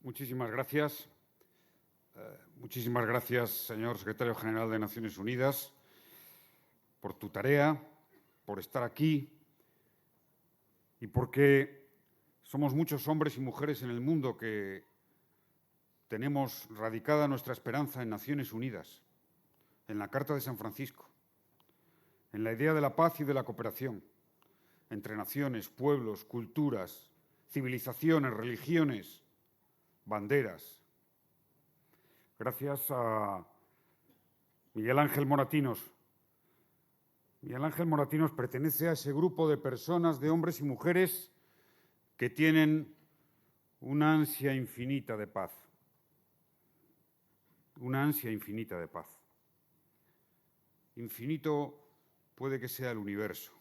Muchísimas gracias. Muchísimas gracias, señor secretario general de Naciones Unidas, por tu tarea, por estar aquí y porque somos muchos hombres y mujeres en el mundo que tenemos radicada nuestra esperanza en Naciones Unidas, en la Carta de San Francisco, en la idea de la paz y de la cooperación entre naciones, pueblos, culturas, civilizaciones, religiones, banderas. Gracias a Miguel Ángel Moratinos. Miguel Ángel Moratinos pertenece a ese grupo de personas, de hombres y mujeres que tienen una ansia infinita de paz. Una ansia infinita de paz. Infinito puede que sea el universo.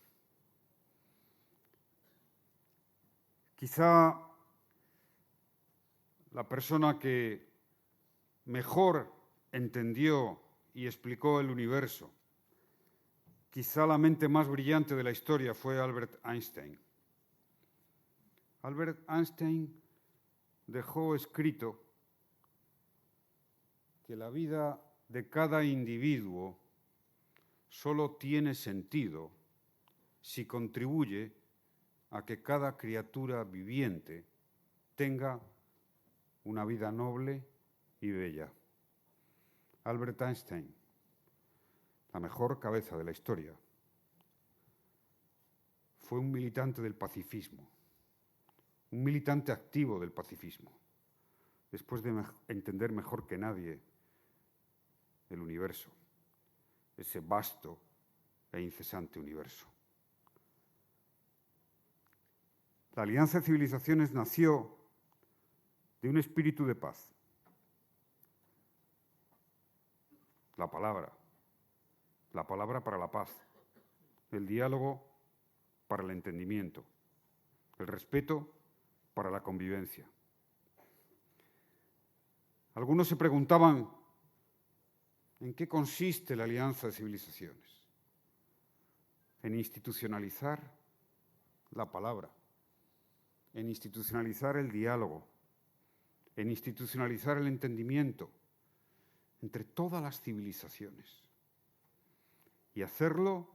Quizá la persona que mejor entendió y explicó el universo, quizá la mente más brillante de la historia, fue Albert Einstein. Albert Einstein dejó escrito que la vida de cada individuo solo tiene sentido si contribuye a que cada criatura viviente tenga una vida noble y bella. Albert Einstein, la mejor cabeza de la historia, fue un militante del pacifismo, un militante activo del pacifismo, después de entender mejor que nadie el universo, ese vasto e incesante universo. La Alianza de Civilizaciones nació de un espíritu de paz. La palabra para la paz, el diálogo para el entendimiento, el respeto para la convivencia. Algunos se preguntaban en qué consiste la Alianza de Civilizaciones. En institucionalizar la palabra, en institucionalizar el diálogo, en institucionalizar el entendimiento entre todas las civilizaciones y hacerlo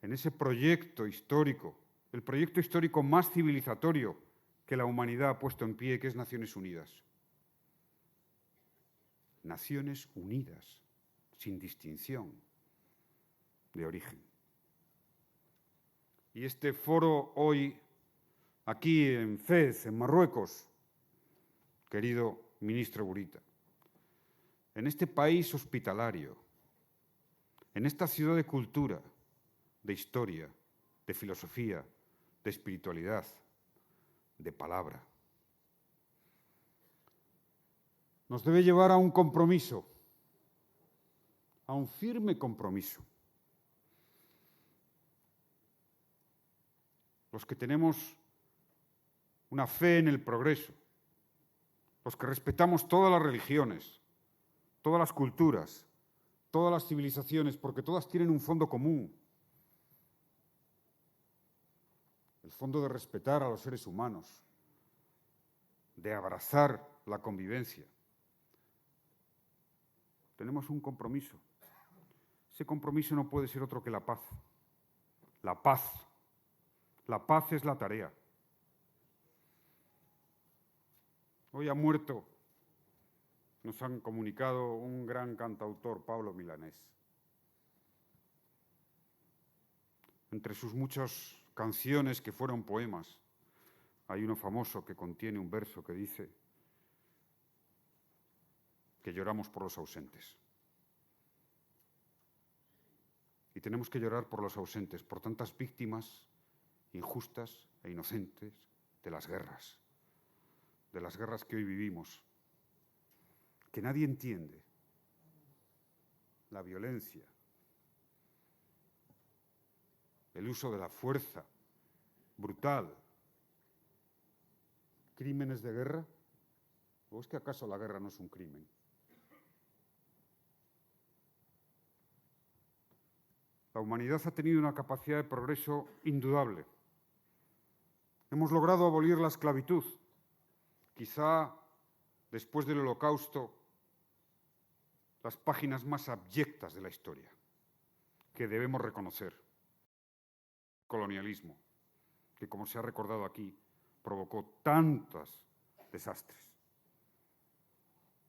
en ese proyecto histórico, el proyecto histórico más civilizatorio que la humanidad ha puesto en pie, que es Naciones Unidas. Naciones Unidas, sin distinción de origen. Y este foro hoy, aquí en Fez, en Marruecos, querido ministro Burita, en este país hospitalario, en esta ciudad de cultura, de historia, de filosofía, de espiritualidad, de palabra, nos debe llevar a un compromiso, a un firme compromiso. Los que tenemos una fe en el progreso, los que respetamos todas las religiones, todas las culturas, todas las civilizaciones, porque todas tienen un fondo común. El fondo de respetar a los seres humanos, de abrazar la convivencia. Tenemos un compromiso. Ese compromiso no puede ser otro que la paz. La paz. La paz es la tarea. Hoy ha muerto, nos han comunicado, un gran cantautor, Pablo Milanés. Entre sus muchas canciones que fueron poemas, hay uno famoso que contiene un verso que dice que lloramos por los ausentes. Y tenemos que llorar por los ausentes, por tantas víctimas injustas e inocentes de las guerras que hoy vivimos, que nadie entiende. La violencia, el uso de la fuerza brutal, crímenes de guerra. ¿O es que acaso la guerra no es un crimen? La humanidad ha tenido una capacidad de progreso indudable. Hemos logrado abolir la esclavitud, quizá después del Holocausto, las páginas más abyectas de la historia, que debemos reconocer. Colonialismo, que como se ha recordado aquí, provocó tantos desastres.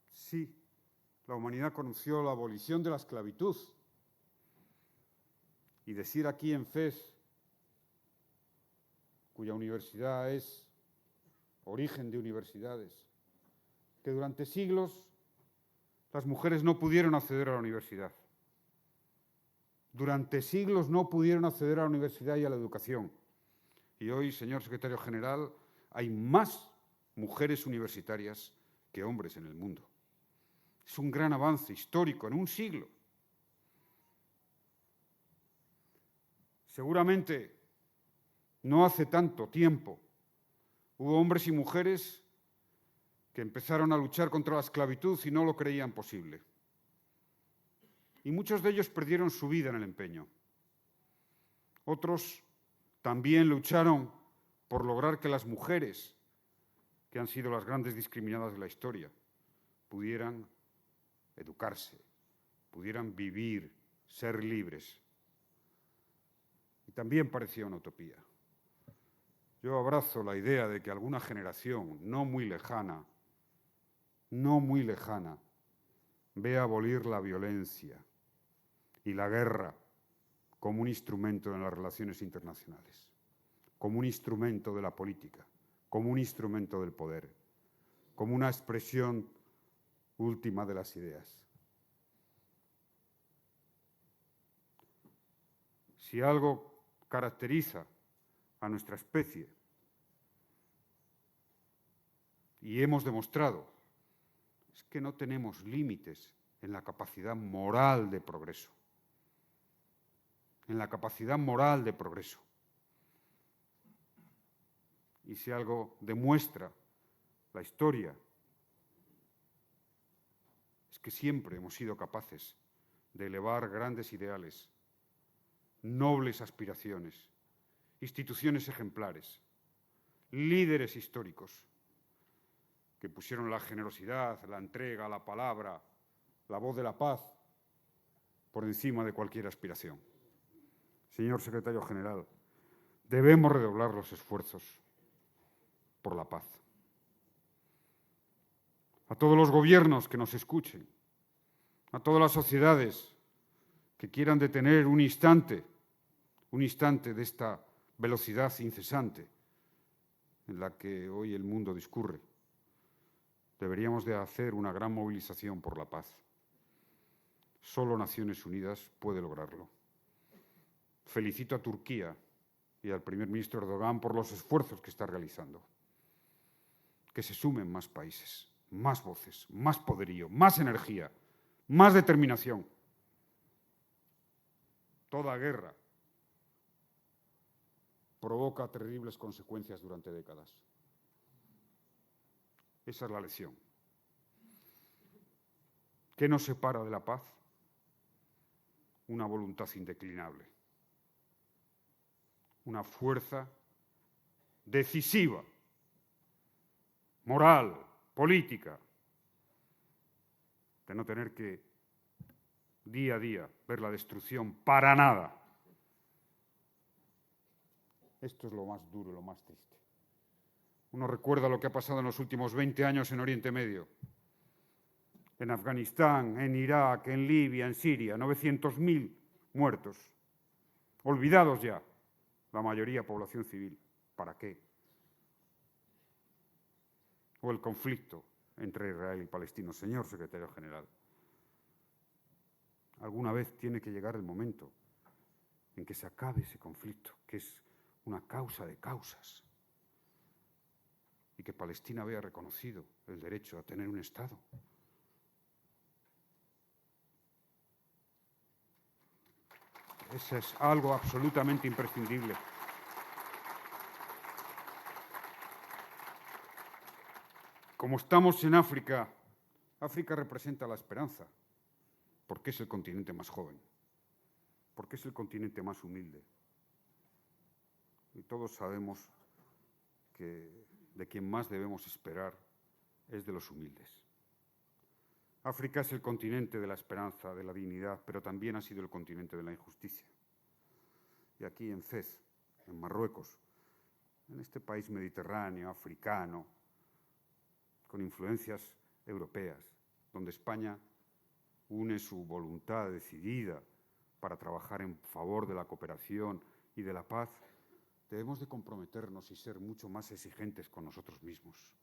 Sí, la humanidad conoció la abolición de la esclavitud. Y decir aquí en FES, cuya universidad es origen de universidades, que durante siglos las mujeres no pudieron acceder a la universidad. Durante siglos no pudieron acceder a la universidad y a la educación. Y hoy, señor secretario general, hay más mujeres universitarias que hombres en el mundo. Es un gran avance histórico en un siglo. Seguramente no hace tanto tiempo hubo hombres y mujeres que empezaron a luchar contra la esclavitud y no lo creían posible. Y muchos de ellos perdieron su vida en el empeño. Otros también lucharon por lograr que las mujeres, que han sido las grandes discriminadas de la historia, pudieran educarse, pudieran vivir, ser libres. Y también parecía una utopía. Yo abrazo la idea de que alguna generación no muy lejana, vea abolir la violencia y la guerra como un instrumento en las relaciones internacionales, como un instrumento de la política, como un instrumento del poder, como una expresión última de las ideas. Si algo caracteriza a nuestra especie, y hemos demostrado, es que no tenemos límites en la capacidad moral de progreso. En la capacidad moral de progreso. Y si algo demuestra la historia, es que siempre hemos sido capaces de elevar grandes ideales, nobles aspiraciones, instituciones ejemplares, líderes históricos que pusieron la generosidad, la entrega, la palabra, la voz de la paz por encima de cualquier aspiración. Señor secretario general, debemos redoblar los esfuerzos por la paz. A todos los gobiernos que nos escuchen, a todas las sociedades que quieran detener un instante de esta velocidad incesante en la que hoy el mundo discurre, deberíamos de hacer una gran movilización por la paz. Solo Naciones Unidas puede lograrlo. Felicito a Turquía y al primer ministro Erdogan por los esfuerzos que está realizando. Que se sumen más países, más voces, más poderío, más energía, más determinación. Toda guerra provoca terribles consecuencias durante décadas. Esa es la lección. ¿Qué nos separa de la paz? Una voluntad indeclinable. Una fuerza decisiva, moral, política, de no tener que día a día ver la destrucción para nada. Esto es lo más duro, lo más triste. Uno recuerda lo que ha pasado en los últimos 20 años en Oriente Medio, en Afganistán, en Irak, en Libia, en Siria, 900.000 muertos, olvidados ya, la mayoría población civil. ¿Para qué? O el conflicto entre Israel y Palestina. Señor secretario general, alguna vez tiene que llegar el momento en que se acabe ese conflicto, que es una causa de causas, y que Palestina vea reconocido el derecho a tener un Estado. Eso es algo absolutamente imprescindible. Como estamos en África, África representa la esperanza, porque es el continente más joven, porque es el continente más humilde. Y todos sabemos que de quien más debemos esperar es de los humildes. África es el continente de la esperanza, de la dignidad, pero también ha sido el continente de la injusticia. Y aquí en Fez, en Marruecos, en este país mediterráneo, africano, con influencias europeas, donde España une su voluntad decidida para trabajar en favor de la cooperación y de la paz, debemos de comprometernos y ser mucho más exigentes con nosotros mismos.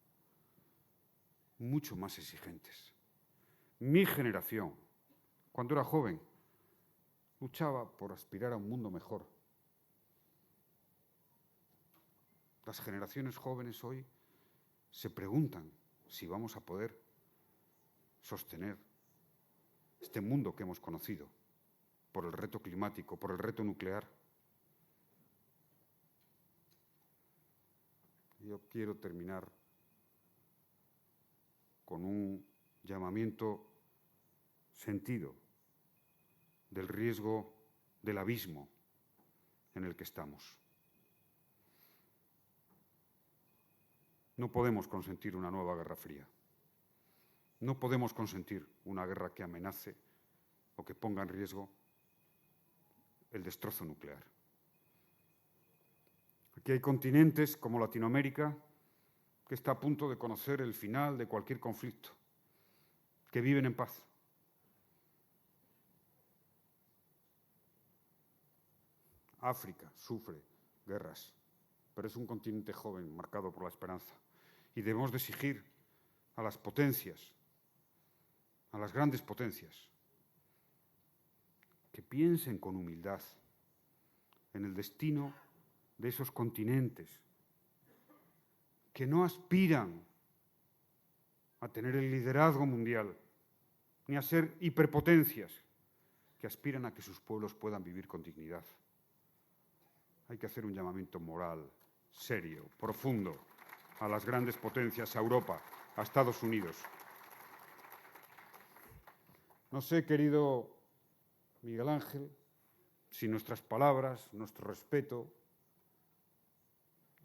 Mucho más exigentes. Mi generación, cuando era joven, luchaba por aspirar a un mundo mejor. Las generaciones jóvenes hoy se preguntan si vamos a poder sostener este mundo que hemos conocido por el reto climático, por el reto nuclear. Yo quiero terminar con un llamamiento sentido del riesgo del abismo en el que estamos. No podemos consentir una nueva guerra fría. No podemos consentir una guerra que amenace o que ponga en riesgo el destrozo nuclear. Aquí hay continentes como Latinoamérica que está a punto de conocer el final de cualquier conflicto, que viven en paz. África sufre guerras, pero es un continente joven marcado por la esperanza. Y debemos de exigir a las potencias, a las grandes potencias, que piensen con humildad en el destino de esos continentes, que no aspiran a tener el liderazgo mundial, ni a ser hiperpotencias, que aspiran a que sus pueblos puedan vivir con dignidad. Hay que hacer un llamamiento moral, serio, profundo, a las grandes potencias, a Europa, a Estados Unidos. No sé, querido Miguel Ángel, si nuestras palabras, nuestro respeto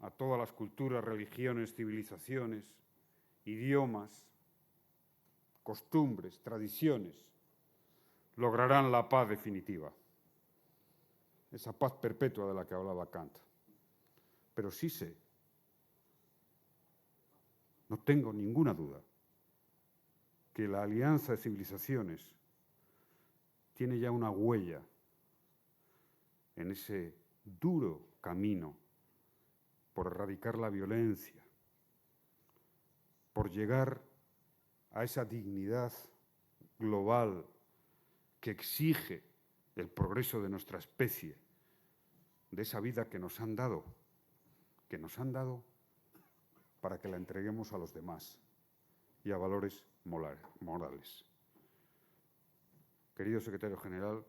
a todas las culturas, religiones, civilizaciones, idiomas, costumbres, tradiciones, lograrán la paz definitiva, esa paz perpetua de la que hablaba Kant. Pero sí sé, no tengo ninguna duda, que la alianza de civilizaciones tiene ya una huella en ese duro camino por erradicar la violencia, por llegar a esa dignidad global que exige el progreso de nuestra especie, de esa vida que nos han dado para que la entreguemos a los demás y a valores morales. Querido secretario general,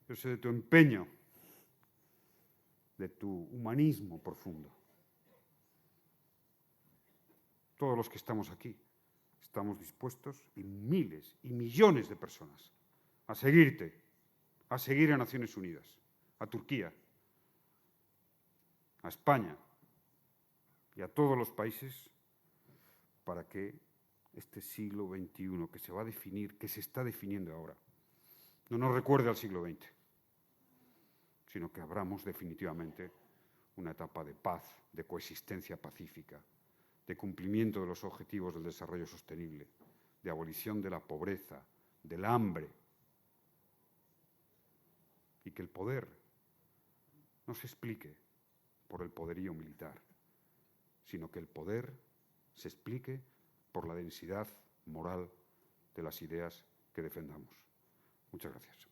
yo sé de tu empeño, de tu humanismo profundo. Todos los que estamos aquí estamos dispuestos, y miles y millones de personas, a seguirte, a seguir a Naciones Unidas, a Turquía, a España y a todos los países para que este siglo XXI que se va a definir, que se está definiendo ahora, no nos recuerde al siglo XX, sino que abramos definitivamente una etapa de paz, de coexistencia pacífica, de cumplimiento de los objetivos del desarrollo sostenible, de abolición de la pobreza, del hambre, y que el poder no se explique por el poderío militar, sino que el poder se explique por la densidad moral de las ideas que defendamos. Muchas gracias.